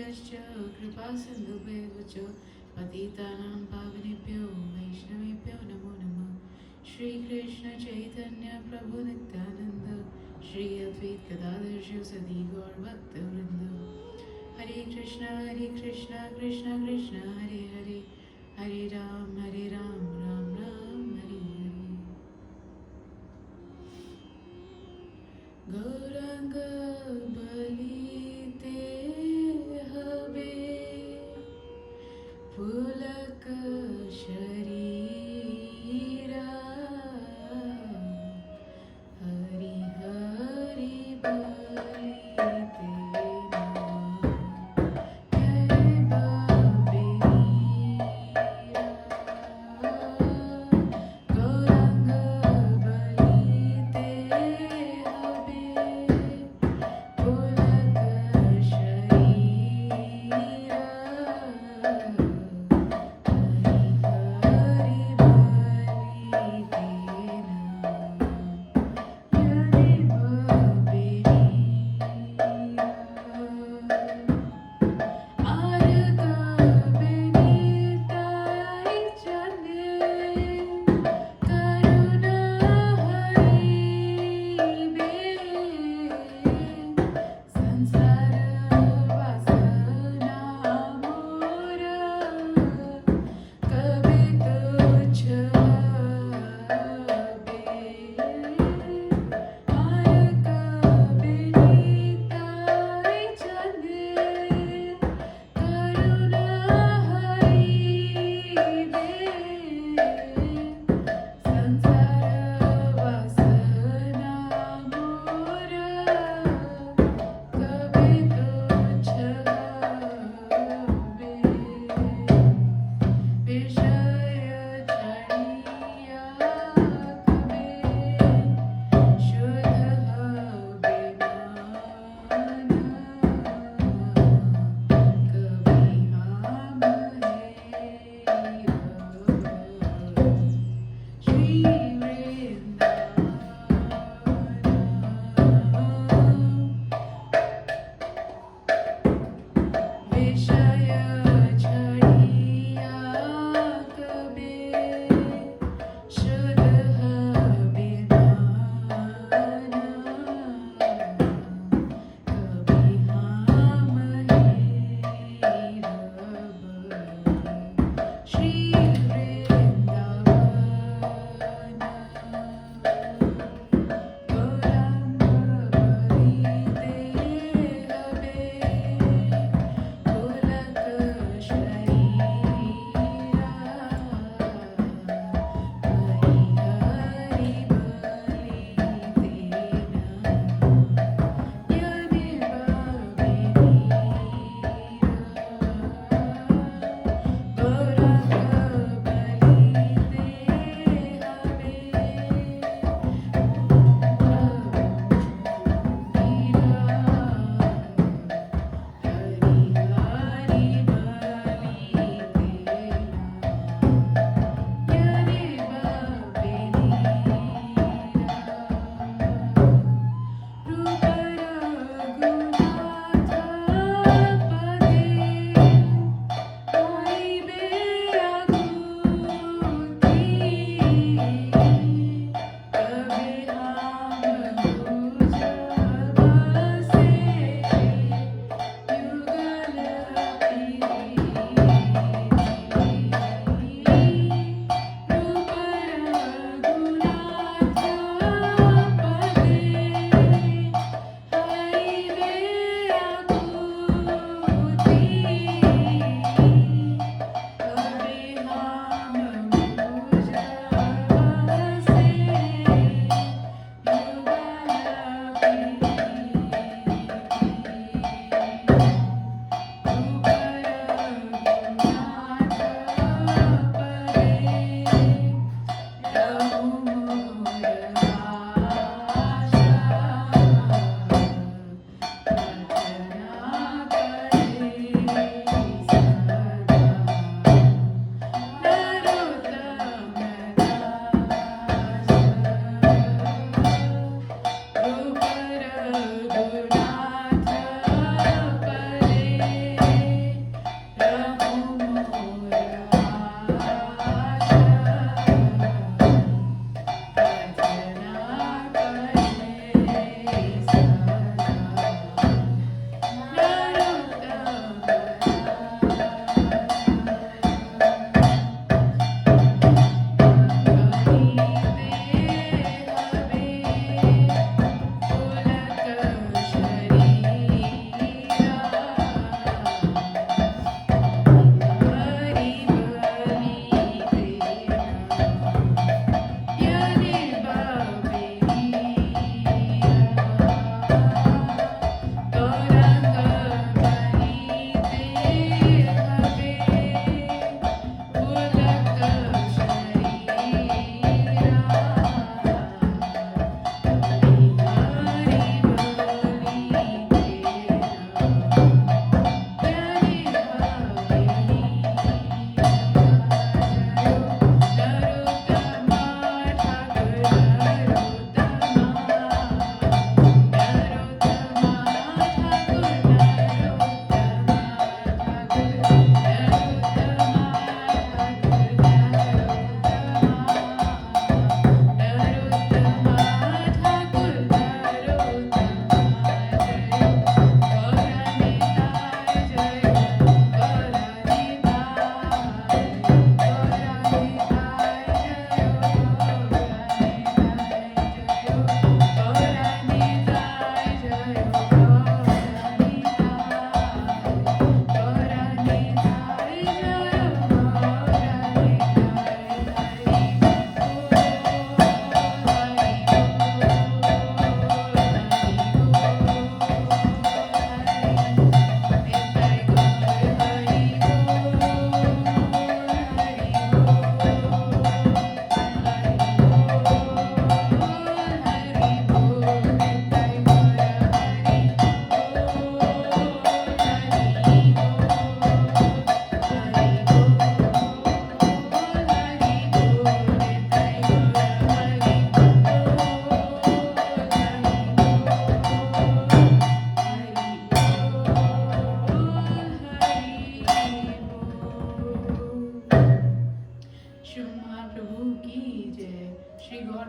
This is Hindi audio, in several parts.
पतितानां कृपासिन्धुभ्यः च पतितानां पावनेभ्यो वैष्णवेभ्यो नमो नमः। श्री कृष्ण चैतन्य प्रभु नित्यानंद, श्री अद्वैत गदाधर शिवसदि गौर भक्तवृंद। हरे कृष्णा कृष्णा कृष्णा हरे हरे, हरे राम राम राम हरे हरे। गौरंग बलिते हवे पुलक शरीरा, हरि हरि बलिते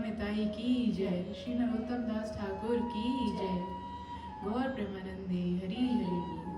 निताई की जय। श्री नरोत्तम दास ठाकुर की जय। गौर प्रेमानंदे हरि हरि बोल।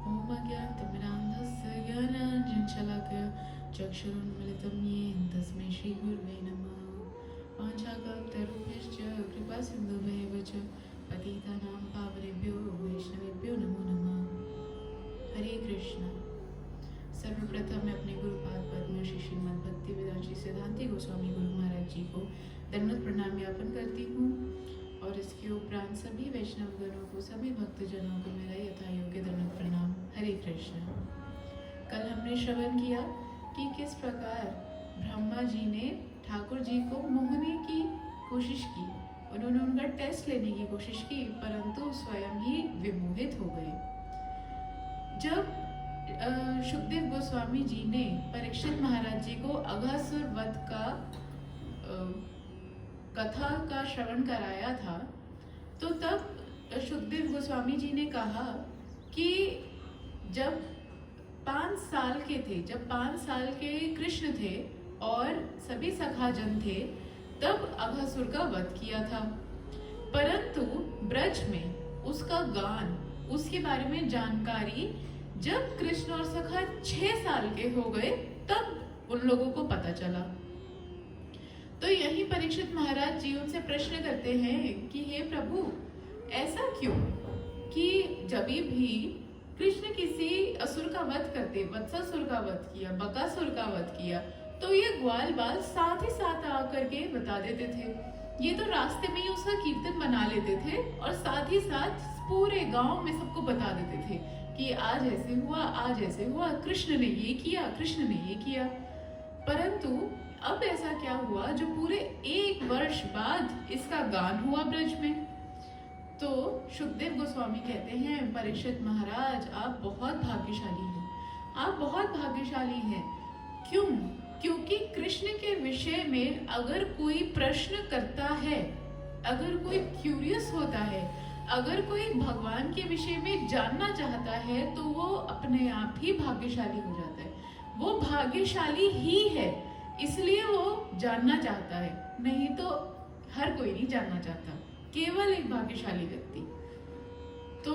ओम अज्ञानतिमिरान्धस्य ज्ञानाञ्जनशलाकया चक्षुरुन्मिलितं येन तस्मै श्रीगुरुवे नमः। वाञ्छाकल्पतरुभ्यश्च कृपासिन्धुभ्येव च पतितानां पावनेभ्यो वैष्णवेभ्यो नमो नमः। हरे कृष्ण। सर्वप्रथम मैं अपने गुरुपाद पद्म श्री श्रीमद् भक्ति वेदांत श्री सिद्धांति गोस्वामी गुरु महाराज जी को दंडवत प्रणाम ज्ञापन करती हूँ और इसके उपरांत सभी वैष्णव गणों को, सभी भक्तजनों को मेरा यथा योग्य दंडवत प्रणाम। हरे कृष्ण। कल हमने श्रवण किया कि किस प्रकार ब्रह्मा जी ने ठाकुर जी को मोहने की कोशिश की। उन्होंने उनका टेस्ट लेने की कोशिश की, परंतु स्वयं ही विमोहित हो गए। जब शुकदेव गोस्वामी जी ने परीक्षित महाराज जी को अघासुर वध का कथा का श्रवण कराया था, तो तब शुकदेव गोस्वामी जी ने कहा कि जब 5 साल के थे, जब 5 साल के कृष्ण थे और सभी सखाजन थे, तब अघासुर का वध किया था। परंतु ब्रज में उसका गान, उसके बारे में जानकारी जब कृष्ण और सखा 6 साल के हो गए तब उन लोगों को पता चला। तो यही परीक्षित महाराज जी उनसे प्रश्न करते हैं कि हे प्रभु, ऐसा क्यों कि जब भी कृष्ण किसी असुर का वध करते, वत्सासुर का वध किया, बकासुर का वध किया, तो ये ग्वाल बाल साथ ही साथ आकर के बता देते थे। ये तो रास्ते में ही उसका कीर्तन बना लेते थे और साथ ही साथ पूरे गांव में सबको बता देते थे कि आज ऐसे हुआ, आज ऐसे हुआ, कृष्ण ने ये किया, कृष्ण ने ये किया। परंतु अब ऐसा क्या हुआ जो पूरे 1 वर्ष बाद इसका गान हुआ ब्रज में। तो शुकदेव गोस्वामी कहते हैं, परीक्षित महाराज आप बहुत भाग्यशाली हैं, आप बहुत भाग्यशाली हैं। क्यों? क्योंकि कृष्ण के विषय में अगर कोई प्रश्न करता है, अगर कोई क्यूरियस होता है, अगर कोई भगवान के विषय में जानना चाहता है, तो वो अपने आप ही भाग्यशाली हो जाता है। वो भाग्यशाली ही है, इसलिए वो जानना चाहता है, नहीं तो हर कोई नहीं जानना चाहता, केवल एक भाग्यशाली व्यक्ति। तो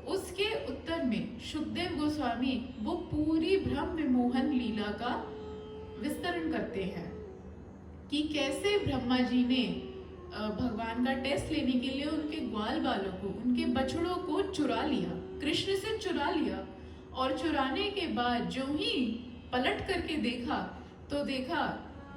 उसके उत्तर में शुकदेव गोस्वामी वो पूरी ब्रह्म मोहन लीला का विस्तरण करते हैं कि कैसे ब्रह्मा जी ने भगवान का टेस्ट लेने के लिए उनके ग्वाल बालों को, उनके बछड़ों को चुरा लिया, कृष्ण से चुरा लिया। और चुराने के बाद जो ही पलट करके देखा तो देखा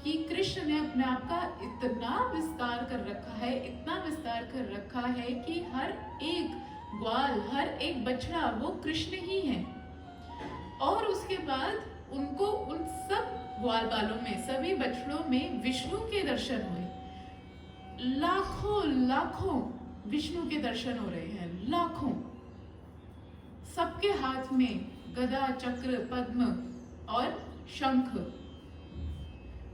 कि कृष्ण ने अपने आप का इतना विस्तार कर रखा है, इतना विस्तार कर रखा है कि हर एक ग्वाल, हर एक बछड़ा वो कृष्ण ही है। और उसके बाद उनको उन सब ग्वाल बालों में, सभी बछड़ों में विष्णु के दर्शन हुए। लाखों लाखों विष्णु के दर्शन हो रहे हैं, लाखों। सबके हाथ में गदा, चक्र, पद्म और शंख,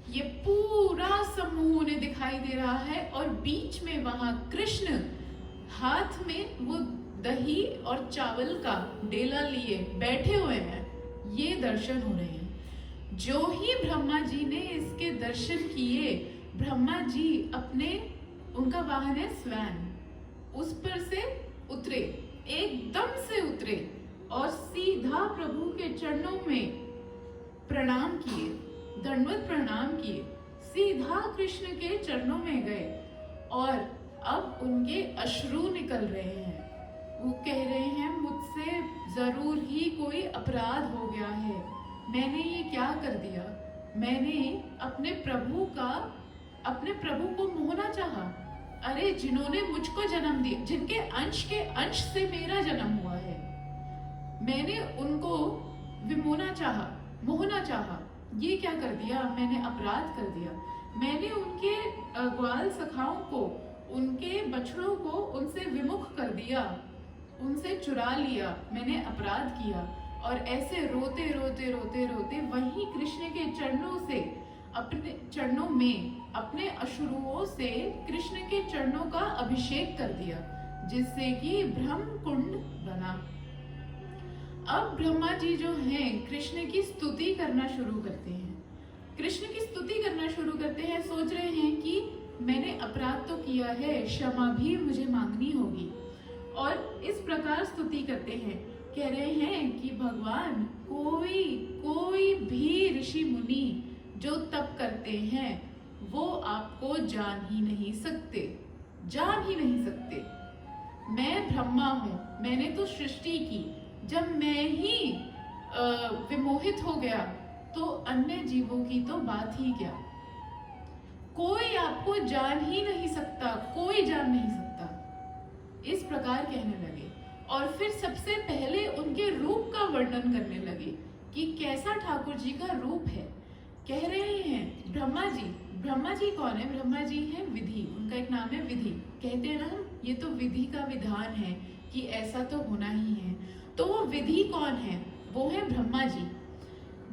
ये पूरा समूह उन्हें दिखाई दे रहा है। और बीच में वहां कृष्ण हाथ में वो दही और चावल का डेला लिए बैठे हुए हैं, ये दर्शन हो रहे हैं। जो ही ब्रह्मा जी ने इसके दर्शन किए, ब्रह्मा जी अपने, उनका वाहन है स्वैन, उस पर से उतरे, एकदम से उतरे और सीधा प्रभु के चरणों में प्रणाम किए, दंडवत प्रणाम किए, सीधा कृष्ण के चरणों में गए। और अब उनके अश्रु निकल रहे हैं। वो कह रहे हैं, मुझसे जरूर ही कोई अपराध हो गया है, मैंने ये क्या कर दिया, मैंने अपने प्रभु को मोहना चाहा। अरे जिन्होंने मुझको जन्म दिया, जिनके अंश के अंश से मेरा जन्म हुआ है, मैंने उनको विमोना चाहा, मोहना चाहा। ये क्या कर दिया, मैंने अपराध कर दिया। मैंने उनके ग्वाल सखाओं को, उनके बछड़ों को उनसे विमुख कर दिया, उनसे चुरा लिया, मैंने अपराध किया। और ऐसे रोते रोते रोते रोते वहीं कृष्ण के चरणों से, अपने चरणों में, अपने अश्रुओं से कृष्ण के चरणों का अभिषेक कर दिया, जिससे कि ब्रह्म कुंड बना। अब ब्रह्मा जी जो हैं कृष्ण की स्तुति करना शुरू करते हैं, कृष्ण की स्तुति करना शुरू करते हैं। सोच रहे हैं कि मैंने अपराध तो किया है, क्षमा भी मुझे मांगनी होगी। और इस प्रकार स्तुति करते हैं, कह रहे हैं कि भगवान, कोई भी ऋषि मुनि जो तप करते हैं वो आपको जान ही नहीं सकते, जान ही नहीं सकते। मैं ब्रह्मा हूँ, मैंने तो सृष्टि की, जब मैं ही विमोहित हो गया तो अन्य जीवों की तो बात ही क्या। कोई आपको जान ही नहीं सकता, कोई जान नहीं सकता। इस प्रकार कहने लगे। और फिर सबसे पहले उनके रूप का वर्णन करने लगे कि कैसा ठाकुर जी का रूप है। कह रहे हैं ब्रह्मा जी कौन है? ब्रह्मा जी हैं विधि, उनका एक नाम है विधि। कहते हैं ना हम, ये तो विधि का विधान है कि ऐसा तो होना ही है। तो वो विधि कौन है? वो है ब्रह्मा जी,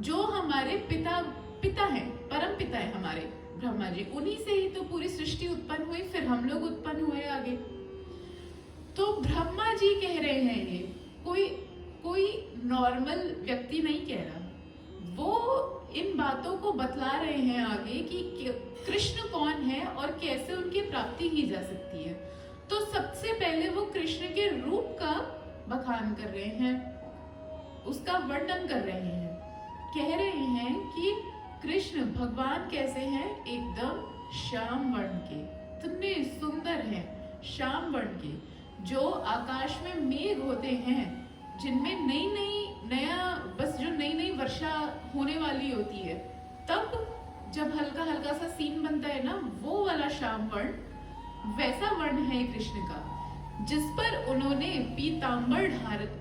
जो हमारे पिता हैं, परम पिता है हमारे ब्रह्मा जी। उन्हीं से ही तो पूरी सृष्टि उत्पन्न हुई, फिर हम लोग उत्पन्न हुए आगे। तो ब्रह्मा जी कह रहे हैं, ये कोई नॉर्मल व्यक्ति नहीं कह रहा, वो इन बातों को बतला रहे हैं आगे कि कृष्ण कौन है और कैसे उनकी प्राप्ति की जा सकती है। तो सबसे पहले वो कृष्ण के रूप का बखान कर रहे हैं, उसका वर्णन कर रहे हैं। कह रहे हैं कि कृष्ण भगवान कैसे हैं? एकदम श्याम वर्ण के, इतने सुंदर हैं, श्याम वर्ण के। जो आकाश में मेघ होते हैं, जिनमें नई नई वर्षा होने वाली होती है, तब जब हल्का हल्का सा सीन बनता है ना, वो वाला श्याम वर्ण, वैसा वर्ण है कृष्ण का, जिस पर उन्होंने पीतांबर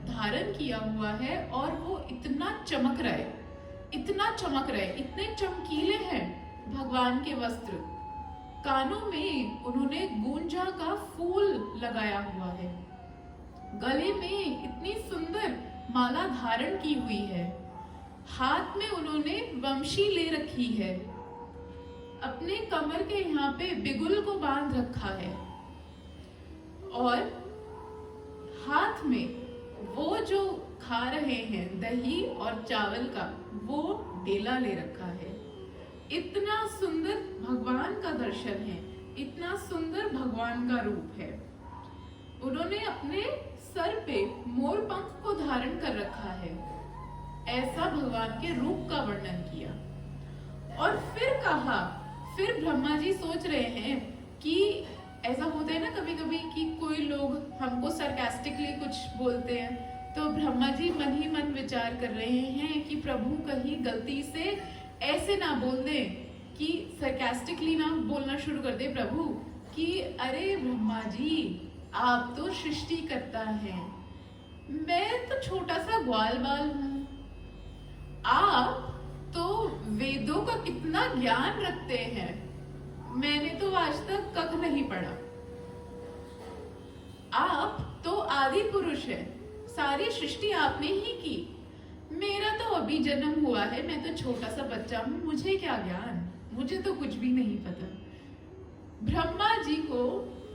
धारण किया हुआ है। और वो इतना चमक रहा है, इतने चमकीले हैं भगवान के वस्त्र। कानों में उन्होंने गुंजा का फूल लगाया हुआ है, गले में इतनी सुंदर माला धारण की हुई है, हाथ में उन्होंने वंशी ले रखी है, अपने कमर के यहाँ पे बिगुल को बांध रखा है, और हाथ में वो जो खा रहे हैं दही और चावल का, वो डेला ले रखा है। इतना सुंदर भगवान का दर्शन है, इतना सुंदर भगवान का रूप है। उन्होंने अपने सर पे मोर पंख को धारण कर रखा है, ऐसा भगवान के रूप का वर्णन किया। और फिर ब्रह्मा जी सोच रहे हैं कि ऐसा होता है ना कभी कभी कि कोई लोग हमको सरकास्टिकली कुछ बोलते हैं, तो ब्रह्मा जी मन ही मन विचार कर रहे हैं कि प्रभु कहीं गलती से ऐसे ना बोल दे, कि सरकास्टिकली ना बोलना शुरू कर दे प्रभु कि अरे ब्रह्मा जी, आप तो सृष्टि करता है, मैं तो छोटा सा ग्वाल बाल हूँ, आप तो वेदों का कितना ज्ञान रखते हैं, मैंने तो आज तक कख नहीं पढ़ा, आप तो आदि पुरुष है, सारी सृष्टि आपने ही की, मेरा तो अभी जन्म हुआ है, मैं तो छोटा सा बच्चा हूँ, मुझे क्या ज्ञान, मुझे तो कुछ भी नहीं पता। ब्रह्मा जी को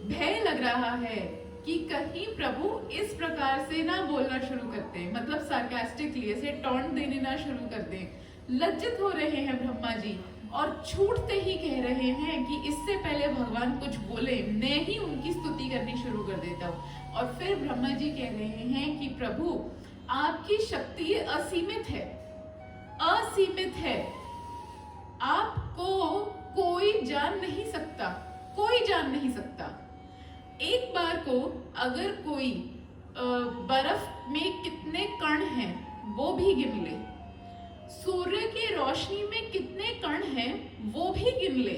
भय लग रहा है कि कहीं प्रभु इस प्रकार से ना बोलना शुरू करते, मतलब सार्कास्टिकली ऐसे टॉन्ट देने ना शुरू कर दें। लज्जित हो रहे हैं ब्रह्मा जी और छूटते ही कह रहे हैं कि इससे पहले भगवान कुछ बोले, मैं ही उनकी स्तुति करनी शुरू कर देता हूँ। और फिर ब्रह्मा जी कह रहे हैं कि प्रभु आपकी शक्ति असीमित है, असीमित है, आपको कोई जान नहीं सकता, कोई जान नहीं सकता। एक बार को अगर कोई बर्फ में कितने कण हैं वो भी गिन ले, सूर्य की रोशनी में कितने कण हैं वो भी गिन ले,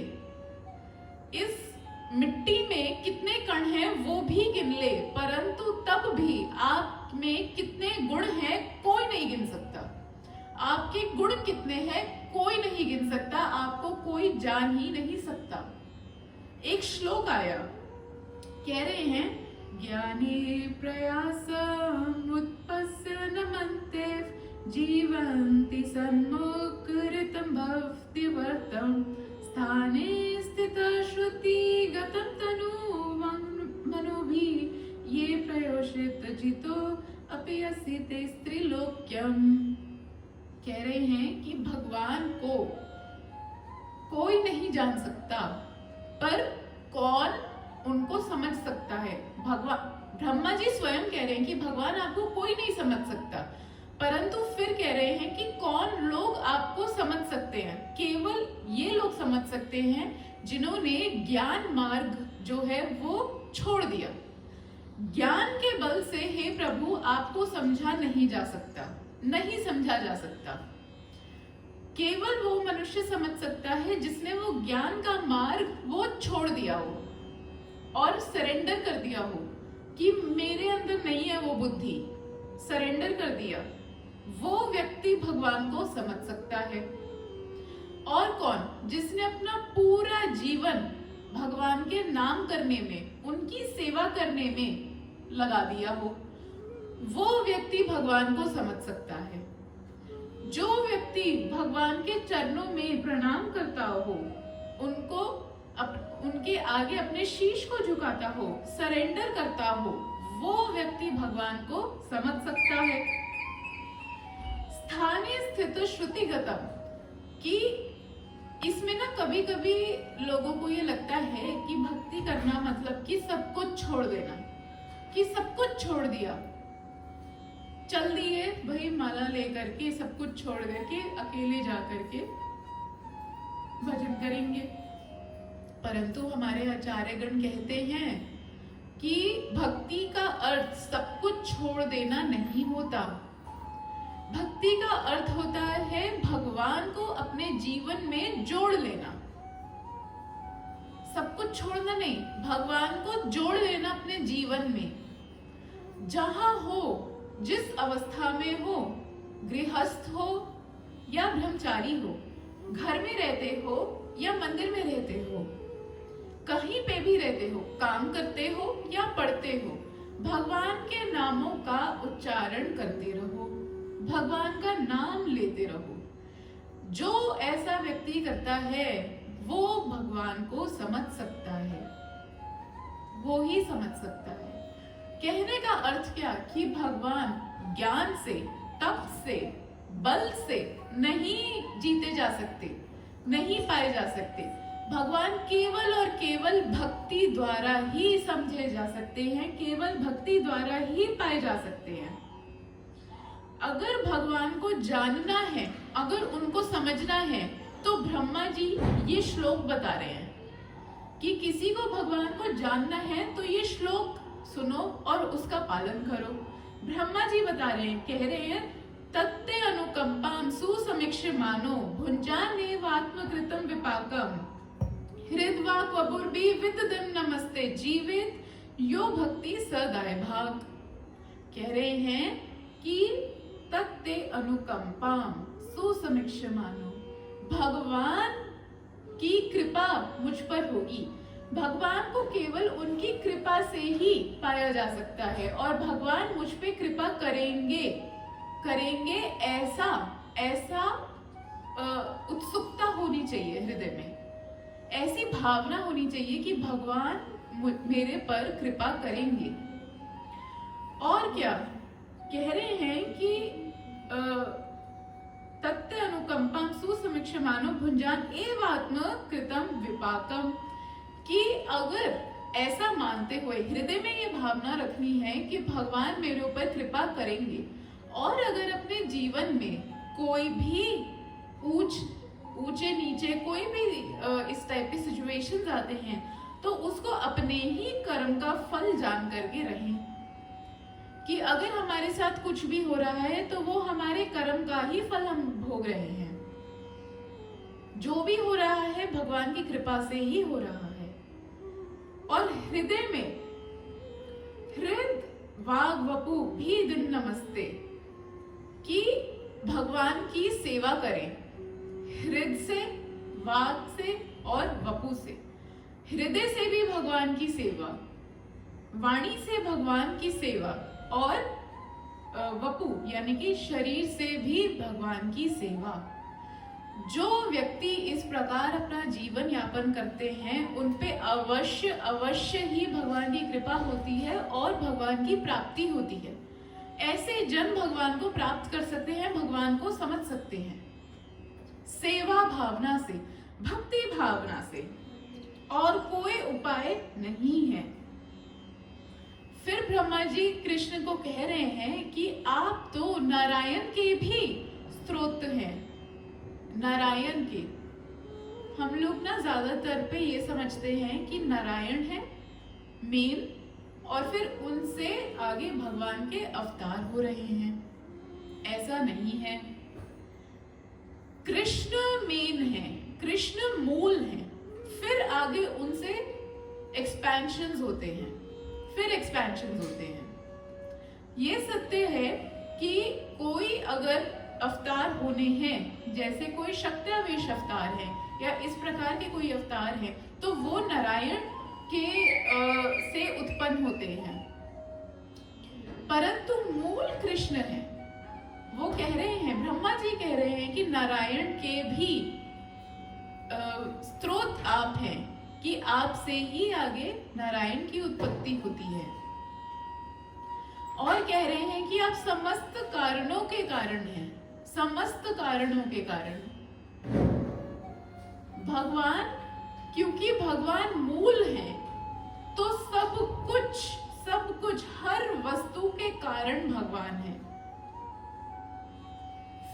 इस मिट्टी में कितने कण हैं वो भी गिन ले, परंतु तब भी आप में कितने गुण हैं कोई नहीं गिन सकता। आपके गुण कितने हैं कोई नहीं गिन सकता, आपको कोई जान ही नहीं सकता। एक श्लोक आया, कह रहे हैं ज्ञानी प्रयासम उत्पस्य नमन्ते जीवन्ति सन्मुखरितं भवति वर्तम स्थाने स्थित श्रुति गतं तनु मनुभिः ये प्रयोषित जितो अपि अस्ति त्रिलोक्यम। कह रहे हैं कि भगवान को कोई नहीं जान सकता, पर कौन उनको समझ सकता है। भगवान ब्रह्मा जी स्वयं कह रहे हैं कि भगवान आपको कोई नहीं समझ सकता, परंतु फिर कह रहे हैं कि कौन लोग आपको समझ सकते हैं। केवल ये लोग समझ सकते हैं जिन्होंने ज्ञान मार्ग जो है वो छोड़ दिया। ज्ञान के बल से हे प्रभु आपको समझा नहीं जा सकता, नहीं समझा जा सकता। केवल वो मनुष्य समझ सकता है जिसने वो ज्ञान का मार्ग वो छोड़ दिया हो और सरेंडर कर दिया हो कि मेरे अंदर नहीं है वो बुद्धि, सरेंडर कर दिया। वो व्यक्ति भगवान को समझ सकता है। और कौन? जिसने अपना पूरा जीवन भगवान के नाम करने में, उनकी सेवा करने में लगा दिया हो, वो व्यक्ति भगवान को समझ सकता है। जो व्यक्ति भगवान के चरणों में प्रणाम करता हो, उनको उनके आगे अपने शीश को झुकाता हो, सरेंडर करता हो, वो व्यक्ति भगवान को समझ सकता है। स्थाने स्थित श्रुतिगतम, कि इसमें ना कभी कभी लोगों को ये लगता है कि भक्ति करना मतलब कि सब कुछ छोड़ देना, कि सब कुछ छोड़ दिया, चल दिए भाई माला लेकर के, सब कुछ छोड़ करके अकेले जा करके भजन करेंगे। परंतु हमारे आचार्यगण कहते हैं कि भक्ति का अर्थ सब कुछ छोड़ देना नहीं होता। भक्ति का अर्थ होता है भगवान को अपने जीवन में जोड़ लेना। सब कुछ छोड़ना नहीं, भगवान को जोड़ लेना अपने जीवन में। जहां हो, जिस अवस्था में हो, गृहस्थ हो या ब्रह्मचारी हो, घर में रहते हो या मंदिर में रहते हो, कहीं पे भी रहते हो, काम करते हो या पढ़ते हो, भगवान के नामों का उच्चारण करते रहो, भगवान का नाम लेते रहो। जो ऐसा व्यक्ति करता है वो भगवान को समझ सकता है, वो ही समझ सकता है। कहने का अर्थ क्या कि भगवान ज्ञान से, तप से, बल से नहीं जीते जा सकते, नहीं पाए जा सकते। भगवान केवल और केवल भक्ति द्वारा ही समझे जा सकते हैं, केवल भक्ति द्वारा ही पाए जा सकते हैं। अगर भगवान को जानना है, अगर उनको समझना है, तो ब्रह्मा जी ये श्लोक बता रहे हैं कि किसी को भगवान को जानना है तो ये श्लोक सुनो और उसका पालन करो। ब्रह्मा जी बता रहे हैं, कह रहे हैं तत्ते अनुकंपाम सुसमीक्ष्यमानो भुञ्जानेवात्मकृतं विपाकम हृद्वाक् वपुर्भि विदधं नमस्ते जीवेत यो भक्ति सदाय भाग। कह रहे हैं कि तत्ते अनुकंपाम सुसमीक्ष्यमानो, भगवान की कृपा मुझ पर होगी। भगवान को केवल उनकी कृपा से ही पाया जा सकता है और भगवान मुझ पे कृपा करेंगे, करेंगे ऐसा उत्सुकता होनी चाहिए हृदय में, ऐसी भावना होनी चाहिए कि भगवान मेरे पर कृपा करेंगे। और क्या कह रहे हैं कि तत्ते अनुकंपम सुसमीक्ष्यमानो भुञ्जान एवात्मकृतं विपाकम, कि अगर ऐसा मानते हुए हृदय में ये भावना रखनी है कि भगवान मेरे ऊपर कृपा करेंगे, और अगर अपने जीवन में कोई भी ऊंचे नीचे कोई भी इस टाइप के सिचुएशंस आते हैं तो उसको अपने ही कर्म का फल जान करके रहें कि अगर हमारे साथ कुछ भी हो रहा है तो वो हमारे कर्म का ही फल हम भोग रहे हैं। जो भी हो रहा है भगवान की कृपा से ही हो रहा है। और हृदय में हृद वाग वपु भी दिन नमस्ते, कि भगवान की सेवा करें, हृदय से, वाक से और वपु से। हृदय से भी भगवान की सेवा, वाणी से भगवान की सेवा और वपु यानी कि शरीर से भी भगवान की सेवा। जो व्यक्ति इस प्रकार अपना जीवन यापन करते हैं उन पे अवश्य अवश्य ही भगवान की कृपा होती है और भगवान की प्राप्ति होती है। ऐसे जन भगवान को प्राप्त कर सकते हैं, भगवान को समझ सकते हैं सेवा भावना से, भक्ति भावना से, और कोई उपाय नहीं है। फिर ब्रह्मा जी कृष्ण को कह रहे हैं कि आप तो नारायण के भी स्रोत हैं। नारायण के, हम लोग ना ज्यादातर पे ये समझते हैं कि नारायण है मेन और फिर उनसे आगे भगवान के अवतार हो रहे हैं। ऐसा नहीं है। कृष्ण मेन है, कृष्ण मूल है, फिर आगे उनसे एक्सपेंशंस होते हैं, फिर एक्सपेंशंस होते हैं। ये सत्य है कि कोई अगर अवतार होने हैं, जैसे कोई शक्त्यावेश अवतार है या इस प्रकार के कोई अवतार है, तो वो नारायण के से उत्पन्न होते हैं, परंतु मूल कृष्ण है। वो कह रहे हैं, ब्रह्मा जी कह रहे हैं कि नारायण के भी स्रोत आप हैं, कि आपसे ही आगे नारायण की उत्पत्ति होती है। और कह रहे हैं कि आप समस्त कारणों के कारण हैं, समस्त कारणों के कारण। भगवान, क्योंकि भगवान मूल है, तो सब कुछ हर वस्तु के कारण भगवान है।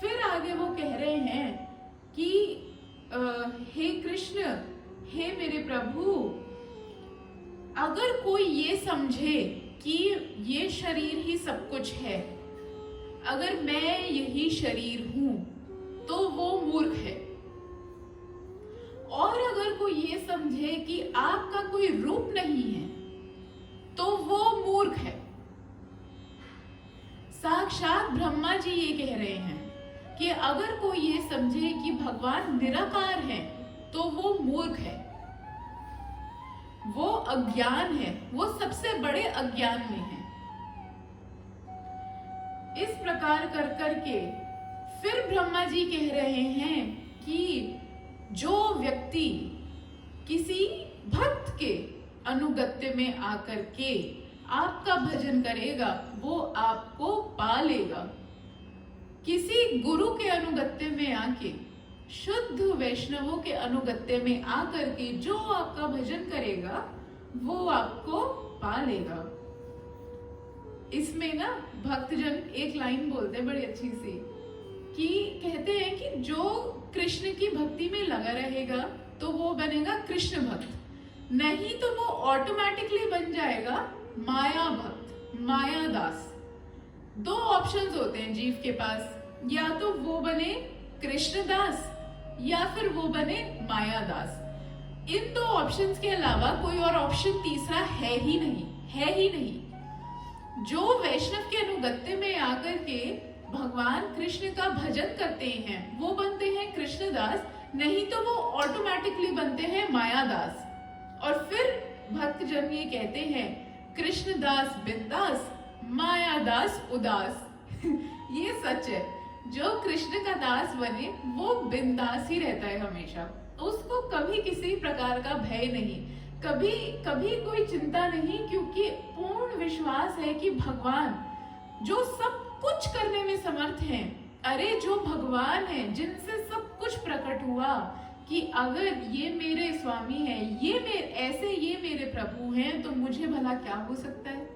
फिर आगे वो कह रहे हैं कि हे कृष्ण, हे मेरे प्रभु, अगर कोई ये समझे कि ये शरीर ही सब कुछ है, अगर मैं यही शरीर हूं, तो वो मूर्ख है। और अगर कोई ये समझे कि आपका कोई रूप नहीं है, तो वो मूर्ख है। साक्षात ब्रह्मा जी ये कह रहे हैं कि अगर कोई ये समझे कि भगवान निराकार है, तो वो मूर्ख है, वो अज्ञान है, वो सबसे बड़े अज्ञान में है। इस प्रकार कर करके फिर ब्रह्मा जी कह रहे हैं कि जो व्यक्ति किसी भक्त के अनुगत्य में आकर के आपका भजन करेगा, वो आपको पा लेगा। किसी गुरु के अनुगत्य में आके, शुद्ध वैष्णवों के अनुगत्य में आकर के जो आपका भजन करेगा, वो आपको पा लेगा। इसमें ना भक्तजन एक लाइन बोलते हैं बड़ी अच्छी सी, कि कहते हैं कि जो कृष्ण की भक्ति में लगा रहेगा तो वो बनेगा कृष्ण भक्त, नहीं तो वो ऑटोमेटिकली बन जाएगा माया भक्त, माया दास। दो ऑप्शंस होते हैं जीव के पास, या तो वो बने कृष्ण दास या फिर वो बने माया दास। इन दो ऑप्शंस के अलावा कोई और ऑप्शन तीसरा है ही नहीं, है ही नहीं। जो वैष्णव के अनुगत्य में आकर के भगवान कृष्ण का भजन करते हैं, वो बनते हैं कृष्णदास, नहीं तो वो ऑटोमेटिकली बनते हैं मायादास। और फिर भक्तजन ये कहते हैं, कृष्णदास बिंदास, मायादास उदास। ये सच है, जो कृष्ण का दास बने वो बिंदास ही रहता है हमेशा, उसको कभी किसी प्रकार का भय नहीं, कभी कभी कोई चिंता नहीं, क्योंकि पूर्ण विश्वास है कि भगवान जो सब कुछ करने में समर्थ हैं, अरे जो भगवान है जिनसे सब कुछ प्रकट हुआ, कि अगर ये मेरे स्वामी हैं, ये मेरे प्रभु हैं, तो मुझे भला क्या हो सकता है।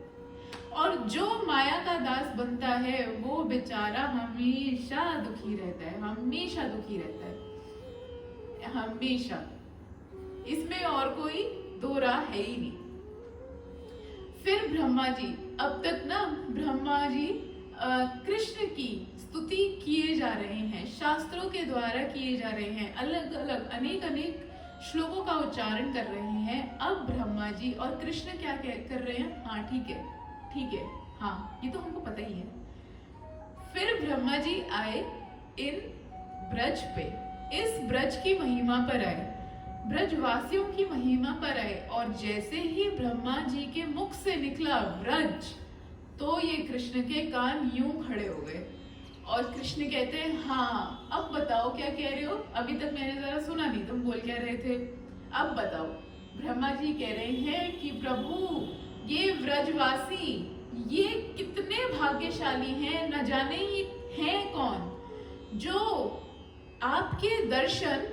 और जो माया का दास बनता है वो बेचारा हमेशा दुखी रहता है, हमेशा दुखी रहता है, हमेशा। इसमें और कोई दो राह है ही नहीं। फिर ब्रह्मा जी, अब तक ना ब्रह्मा जी कृष्ण की स्तुति किए जा रहे हैं, शास्त्रों के द्वारा किए जा रहे हैं, अलग अलग अनेक श्लोकों का उच्चारण कर रहे हैं। अब ब्रह्मा जी और कृष्ण क्या कर रहे हैं, हाँ ठीक है, हाँ ये तो हमको पता ही है। फिर ब्रह्मा जी आए इन ब्रज पे, इस ब्रज की महिमा पर आए, ब्रजवासियों की महिमा पर आए। और जैसे ही ब्रह्मा जी के मुख से निकला ब्रज, तो ये कृष्ण के कान यूं खड़े हो गए। और कृष्ण कहते हैं, हाँ अब बताओ क्या कह रहे हो, अभी तक मैंने जरा सुना नहीं, तुम बोल क्या रहे थे, अब बताओ। ब्रह्मा जी कह रहे हैं कि प्रभु, ये व्रजवासी ये कितने भाग्यशाली हैं, न जाने ये हैं कौन, जो आपके दर्शन,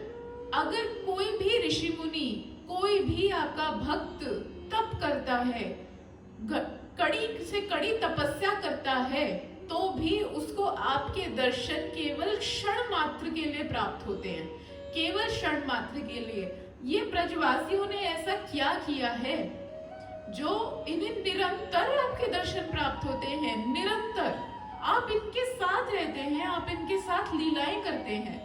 अगर कोई भी ऋषि मुनि, कोई भी आपका भक्त तप करता है, कड़ी से कड़ी तपस्या करता है, तो भी उसको आपके दर्शन केवल क्षण मात्र के लिए प्राप्त होते हैं, केवल क्षण मात्र के लिए। ये ब्रजवासियों ने ऐसा क्या किया है जो इन्हें निरंतर आपके दर्शन प्राप्त होते हैं, निरंतर आप इनके साथ रहते हैं, आप इनके साथ लीलाएं करते हैं,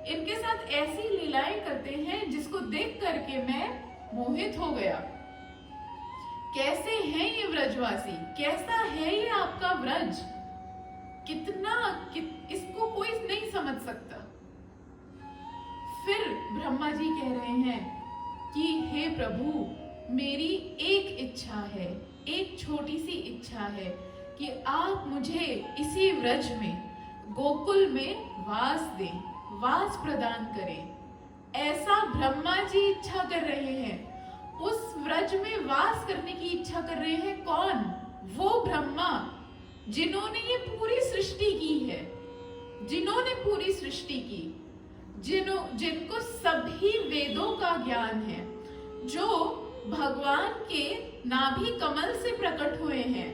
इनके साथ ऐसी लीलाएं करते हैं जिसको देख करके मैं मोहित हो गया। कैसे हैं ये व्रजवासी, कैसा है ये आपका व्रज, इसको कोई नहीं समझ सकता। फिर ब्रह्मा जी कह रहे हैं कि हे प्रभु, मेरी एक इच्छा है, एक छोटी सी इच्छा है कि आप मुझे इसी व्रज में, गोकुल में वास दें, वास प्रदान करें। ऐसा ब्रह्मा जी इच्छा कर रहे हैं, उस व्रज में वास करने की इच्छा कर रहे हैं। कौन? वो ब्रह्मा जिन्होंने ये पूरी सृष्टि की है, जिन्होंने पूरी सृष्टि की, जिनको सभी वेदों का ज्ञान है, जो भगवान के नाभि कमल से प्रकट हुए हैं,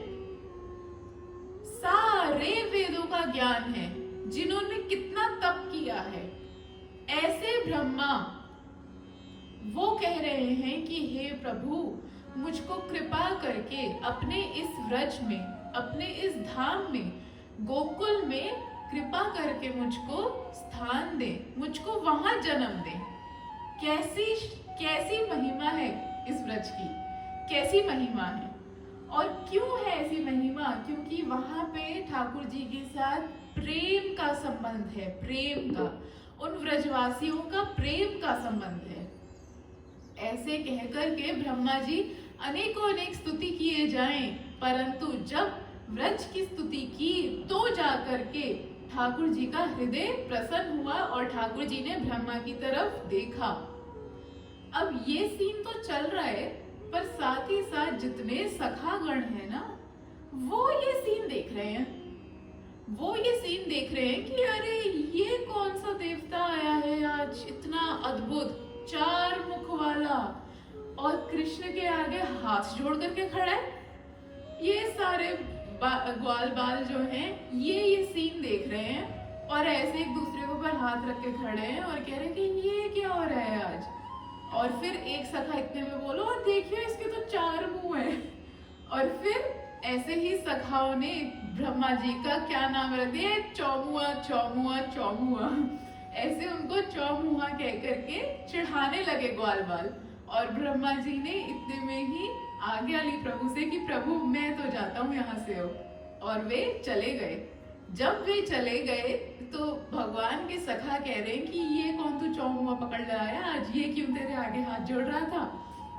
सारे वेदों का ज्ञान है, जिन्होंने कितना तप किया है, ऐसे ब्रह्मा वो कह रहे हैं कि हे प्रभु, मुझको कृपा करके अपने इस व्रज में, अपने इस धाम में, गोकुल में कृपा करके मुझको स्थान दे, मुझको वहां जन्म दे। कैसी महिमा है इस व्रज की, कैसी महिमा है। और क्यों है ऐसी महिमा? क्योंकि वहां पे ठाकुर जी के साथ प्रेम का संबंध है, प्रेम का, उन व्रजवासियों का प्रेम का संबंध है। ऐसे कहकर के ब्रह्मा जी अनेकों अनेक स्तुति किए जाएं, परंतु जब व्रज की स्तुति की तो जाकर के ठाकुर जी का हृदय प्रसन्न हुआ और ठाकुर जी ने ब्रह्मा की तरफ देखा। अब ये सीन तो चल रहा है, पर साथ ही साथ जितने सखागण है ना, वो ये सीन देख रहे हैं, वो ये सीन देख रहे हैं कि अरे ये कौन सा देवता आया है आज, इतना अद्भुत, 4 मुख वाला, और कृष्ण के आगे हाथ जोड़ करके खड़ा है। ये सारे ग्वाल बाल जो हैं, ये सीन देख रहे हैं और ऐसे एक दूसरे के ऊपर हाथ रख के खड़े हैं और कह रहे हैं कि ये क्या हो रहा है आज। और फिर एक सखा इतने में बोलो, और देखिए इसके तो 4 मुंह हैं। और फिर ऐसे ही सखाओं ने ब्रह्मा जी का क्या नाम रख दिया, चौमुआ चौमुआ चौमुआ, ऐसे उनको चौमुहा कह करके चिढ़ाने लगे ग्वाल बाल। और ब्रह्मा जी ने इतने में ही आज्ञा ली प्रभु से कि प्रभु मैं तो जाता हूँ यहाँ से हो, और वे चले गए। जब वे चले गए तो भगवान के सखा कह रहे हैं कि ये कौन तू चौमुहा पकड़ लाया आज, ये क्यों तेरे आगे हाथ जोड़ रहा था।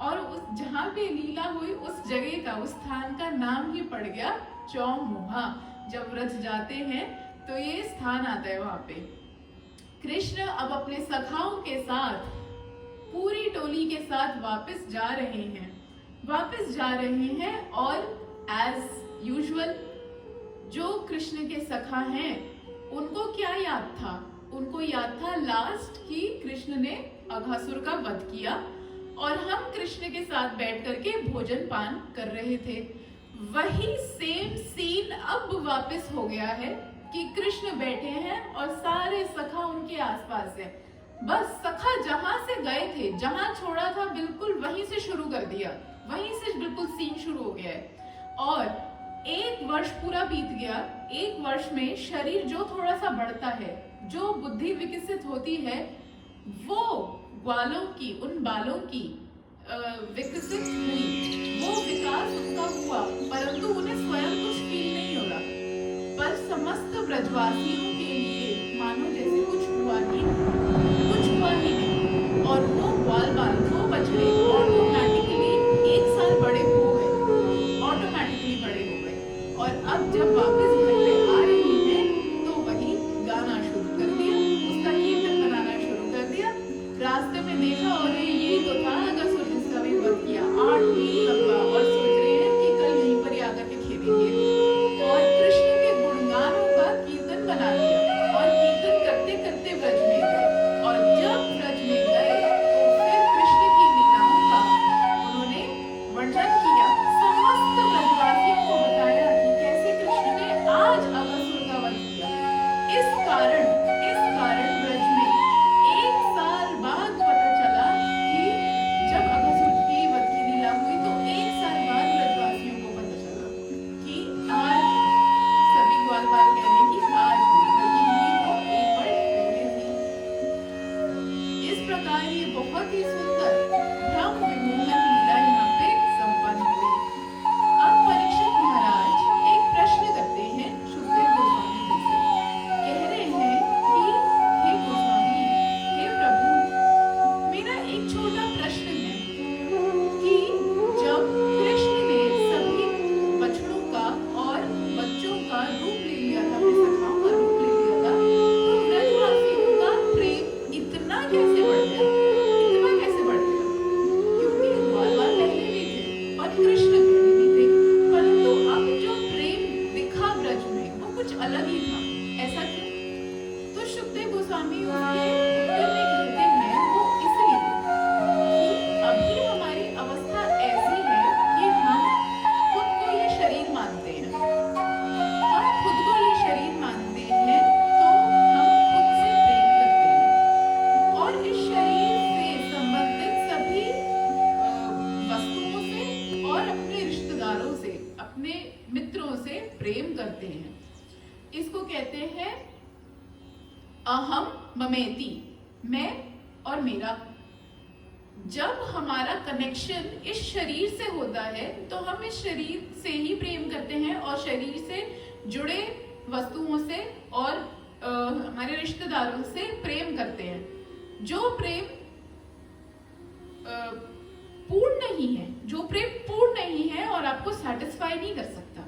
और उस जहाँ पे लीला हुई उस जगह का, उस स्थान का नाम ही पड़ गया चौमुहा। जब व्रज जाते हैं तो ये स्थान आता है वहां पे। कृष्ण अब अपने सखाओं के साथ, पूरी टोली के साथ वापस जा रहे हैं और एज यूजुअल जो कृष्ण के सखा हैं उनको क्या याद था? उनको याद था लास्ट कि कृष्ण ने अघासुर का वध किया और हम कृष्ण के साथ बैठ करके भोजन पान कर रहे थे। वही सेम सीन अब वापस हो गया है कि कृष्ण बैठे हैं और सारे सखा उनके आसपास है। बस सखा जहां से गए थे, जहां छोड़ा था, बिल्कुल वहीं से शुरू कर दिया, वहीं से बिल्कुल सीन शुरू हो गया है। और 1 वर्ष पूरा बीत गया। 1 वर्ष में शरीर जो थोड़ा सा बढ़ता है, जो बुद्धि विकसित होती है, वो ग्वालों की, उन बालों की विकसित हुई, वो विकास उनका हुआ, परंतु उन्हें स्वयं कुछ फील नहीं हो रहा। पर समस्त ब्रजवासियों के लिए मानो और कृष्ण प्रेमी थे, परंतु अब जो प्रेम दिखा ब्रज में वो कुछ अलग ही था। ऐसा क्यों? तो शुकदेव गोस्वामी उसके उत्तर में कहते हैं वो इसलिए कि अभी हमारी अवस्था ऐसी है कि हम खुद को ये शरीर मानते हैं। हम खुद को ये शरीर मानते हैं तो हम खुद से प्रेम करते हैं और इस शरीर से संबंधित सभी वस्तुओं से और अपने रिश्तेदारों से, अपने मित्रों से प्रेम करते हैं। इसको कहते हैं अहम ममेति, मैं और मेरा। जब हमारा कनेक्शन इस शरीर से होता है तो हम इस शरीर से ही प्रेम करते हैं और शरीर से जुड़े वस्तुओं से और हमारे रिश्तेदारों से प्रेम करते हैं। जो प्रेम पूर्ण नहीं है, जो प्रेम पूर्ण नहीं है और आपको सेटिस्फाई नहीं कर सकता,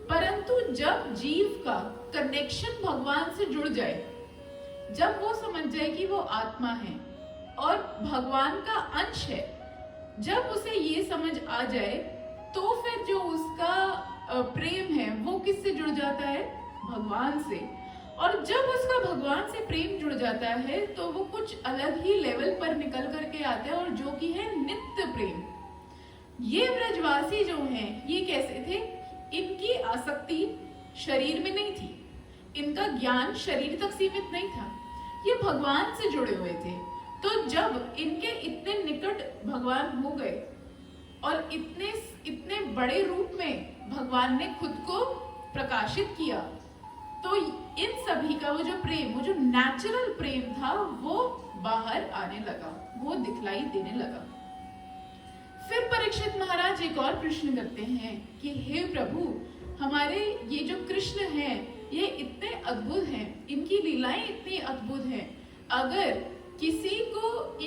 परंतु जब जीव का कनेक्शन भगवान से जुड़ जाए, जब वो समझ जाए कि वो आत्मा है और भगवान का अंश है, जब उसे ये समझ आ जाए तो फिर जो उसका प्रेम है वो किससे जुड़ जाता है? भगवान से। और जब उसका भगवान से प्रेम जुड़ जाता है तो वो कुछ अलग ही लेवल पर निकल करके आता है और जो कि है नित्य प्रेम। ये ब्रजवासी जो हैं ये कैसे थे? इनकी आसक्ति शरीर में नहीं थी, इनका ज्ञान शरीर तक सीमित नहीं था, ये भगवान से जुड़े हुए थे। तो जब इनके इतने निकट भगवान हो गए और इतने बड़े रूप में भगवान ने खुद को प्रकाशित किया, तो इन सभी का वो जो प्रेम, वो जो नेचुरल प्रेम था वो बाहर आने लगा, वो दिखलाई देने लगा। फिर परीक्षित महाराज एक और प्रश्न करते हैं कि हे प्रभु, हमारे ये जो कृष्ण हैं ये इतने अद्भुत हैं, इनकी लीलाएं इतनी अद्भुत हैं, अगर किसी को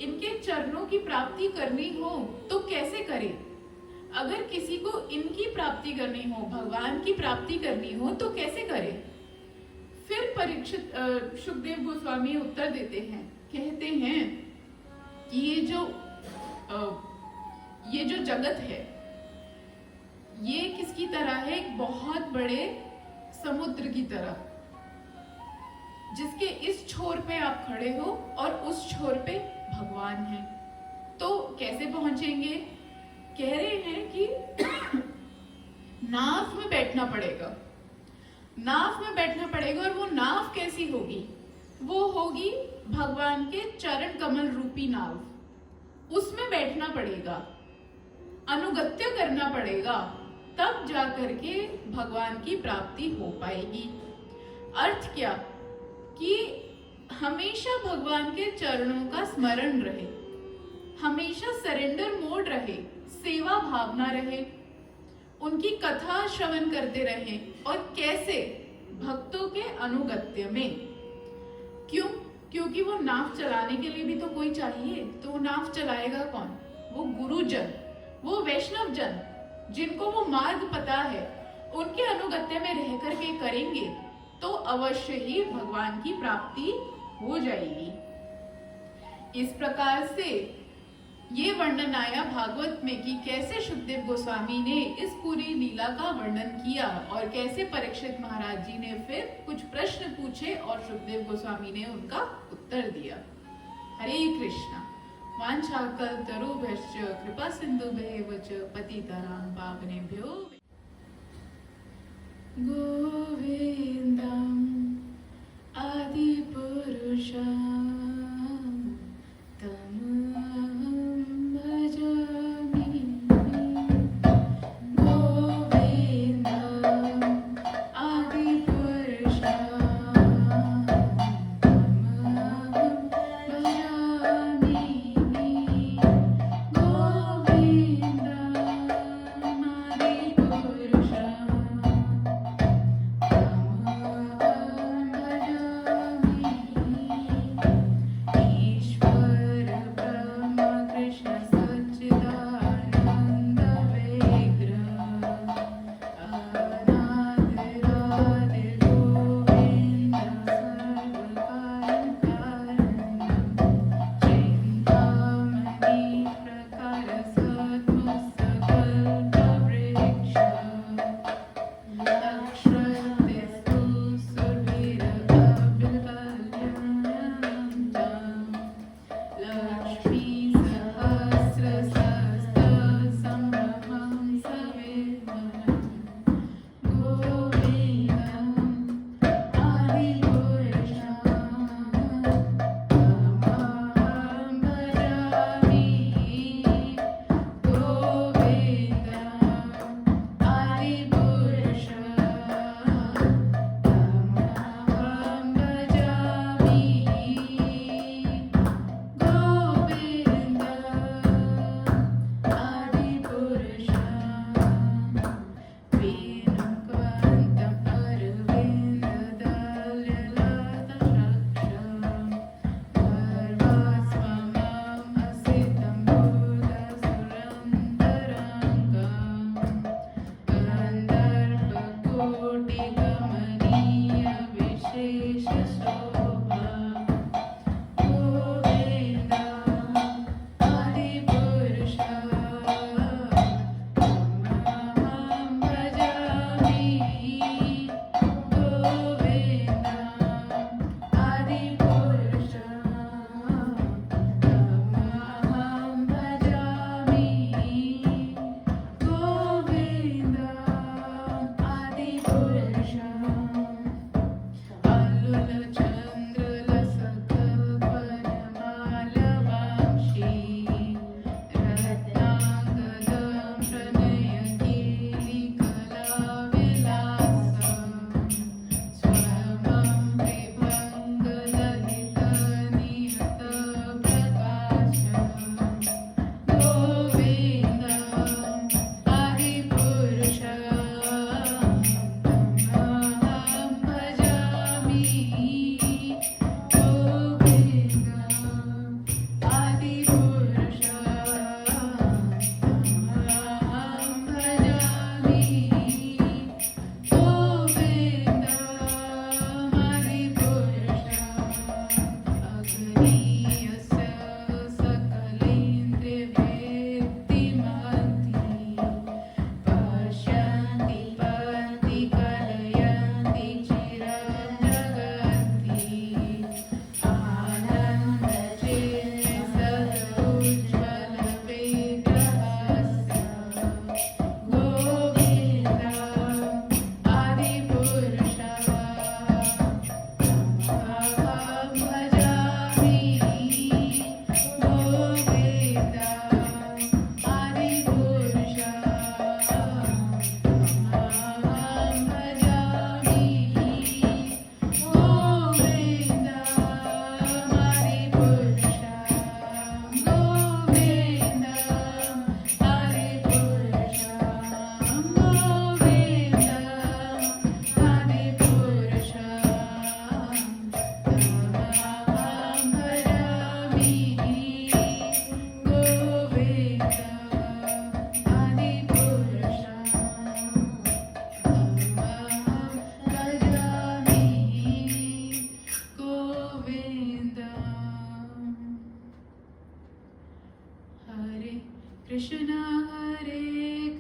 इनके चरणों की प्राप्ति करनी हो तो कैसे करे? अगर किसी को इनकी प्राप्ति करनी हो, भगवान की प्राप्ति करनी हो तो कैसे करे? फिर परीक्षित शुकदेव गोस्वामी उत्तर देते हैं, कहते हैं कि ये जो जगत है ये किसकी तरह है? एक बहुत बड़े समुद्र की तरह, जिसके इस छोर पे आप खड़े हो और उस छोर पे भगवान है। तो कैसे पहुंचेंगे? कह रहे हैं कि नाव में बैठना पड़ेगा, नाव में बैठना पड़ेगा। और वो नाव कैसी होगी? वो होगी भगवान के चरण कमल रूपी नाव, उसमें बैठना पड़ेगा, अनुगत्य करना पड़ेगा, तब जाकर के भगवान की प्राप्ति हो पाएगी। अर्थ क्या? कि हमेशा भगवान के चरणों का स्मरण रहे, हमेशा सरेंडर मोड रहे, सेवा भावना रहे, उनकी कथा श्रवण करते रहे। और कैसे? भक्तों के अनुगत्य में। क्यों? क्योंकि वो नाव चलाने के लिए भी तो कोई चाहिए, तो वो नाव चलाएगा कौन? वो गुरुजन, वो वैष्णव जन, जिनको वो मार्ग पता है, उनके अनुगत्य में रह करके करेंगे तो अवश्य ही भगवान की प्राप्ति हो जाएगी। इस प्रकार से ये वर्णन आया भागवत में कि कैसे शुकदेव गोस्वामी ने इस पूरी लीला का वर्णन किया और कैसे परीक्षित महाराज जी ने फिर कुछ प्रश्न पूछे और शुकदेव गोस्वामी ने उनका उत्तर दिया। हरे कृष्णा। वाञ्छाकल्पतरुभ्यश्च कृपा सिन्धुभ्येव च पतितानां पावनेभ्यो गोविन्दम् आदिपुरुषं तमहं भजामि। गोविन्दम् आदिपुरुषं तमहं भजामि। गोविन्दम् आदिपुरुषं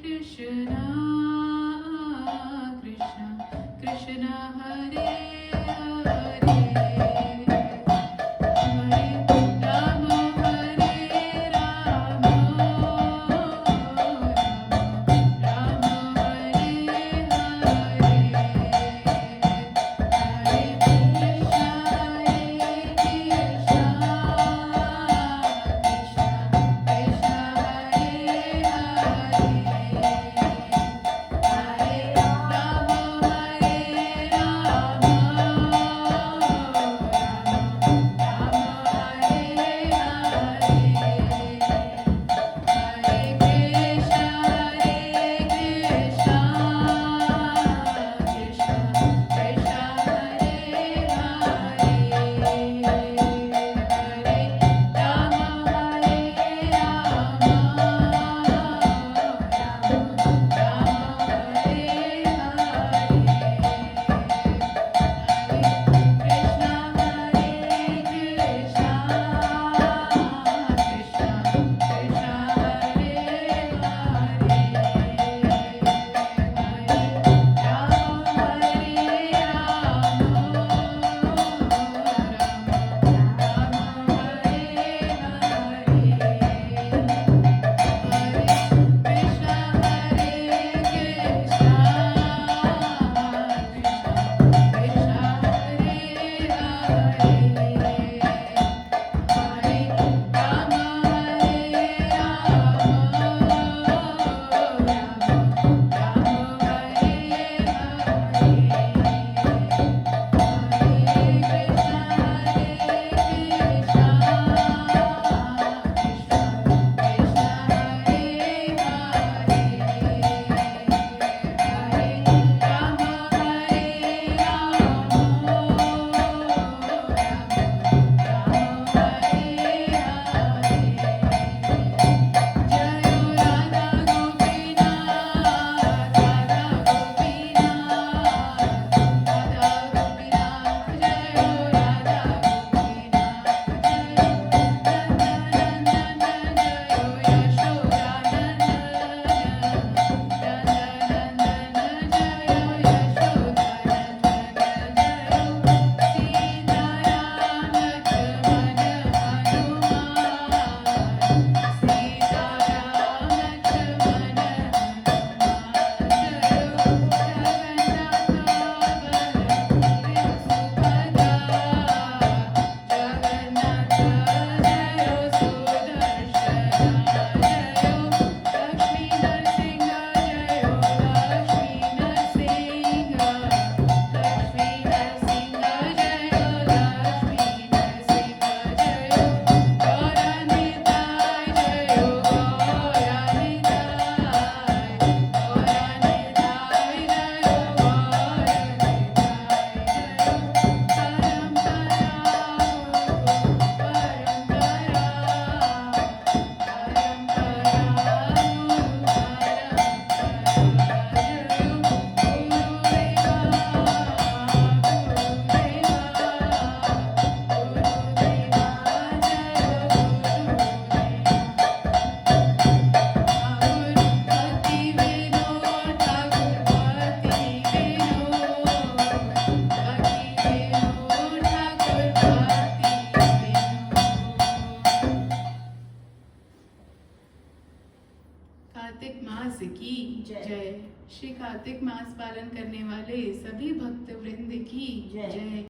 कृष्णा कृष्णा कृष्णा हरे हरे हरे राम हरे राम राम हरे हरे हरे कृष्णा कृष्णा कृष्णा हरे कार्तिक मास की जय। श्री कार्तिक मास पालन करने वाले सभी भक्त वृंद की जय।